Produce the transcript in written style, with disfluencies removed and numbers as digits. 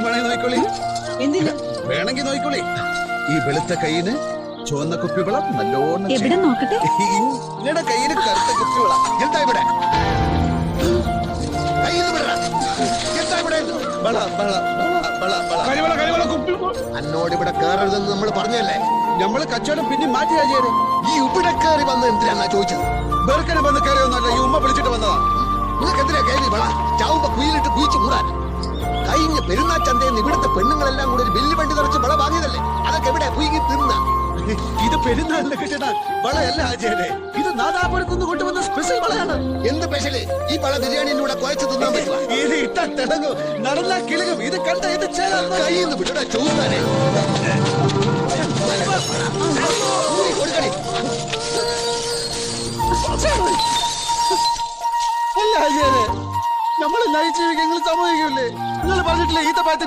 വേണമെങ്കിൽ നോക്കിക്കോളി. എന്തിന്? വേണമെങ്കിൽ നോക്കിക്കോളി. ഈ വെളുത്ത കൈയിന് ചുവന്ന കുപ്പിവളം നല്ലോണം എവിടെ നോക്കട്ടെ? നിങ്ങളുടെ കയ്യിന് കറുത്ത കുപ്പിവളം. എന്താ ഇവിടെ? എന്താ ഇവിടെ? അന്നോട് ഇവിടെ കയറരുതെന്ന് നമ്മൾ പറഞ്ഞല്ലേ? നമ്മള് കച്ചവടം പിന്നെ മാറ്റി രാജേരെ. ഈ ഇവിടെ കയറി വന്ന് എന്തിനാ ചോദിച്ചത്? ബർക്കനെ വന്ന് കയറിയൊന്നുമല്ല, ഈ ഉമ്മ വിളിച്ചിട്ട് വന്നതാ. നിങ്ങൾക്ക് എന്തിനാ കയറി വള ചാവുമ്പോ കുയിലിട്ട് കുയിച്ചു മൂടാൻ? കഴിഞ്ഞ പെരുന്നാൾ ചന്തയെന്ന് ഇവിടുത്തെ പെണ്ണുങ്ങളെല്ലാം കൂടെ ഒരു വലിയ വണ്ടി നിറച്ച് വള വാങ്ങിയതല്ലേ? അതൊക്കെ എവിടെ കുയിങ്ങി തിന്ന? ഇത് പെരുന്നാളിന് കിട്ടണ വളയല്ല ആചാര്യ, ഇത് നാദാപുരത്ത് നിന്ന് കൊണ്ടുവന്ന സ്പെഷ്യൽ വളയാണ്. എന്ത് സ്പെഷ്യല്? ഈ വള ബിരിയാണിയിലൂടെ കുഴച്ച് തിന്നാൻ പറ്റുക? ഇത് ഇട്ട തിളങ്ങും, നടന്നാ കിളകും. ഇത് കണ്ട ഇത് കയ്യിൽ നിന്ന് വിടടാ ചോദിക്കാനേ. കൊടുക്കണേ. അല്ല ആചാര്യ, നമ്മള് നയിച്ചു നിങ്ങൾ സമ്മതിക്കൂലേ? നിങ്ങൾ പറഞ്ഞിട്ടില്ലേ ഈത്തപ്പഴത്തിന്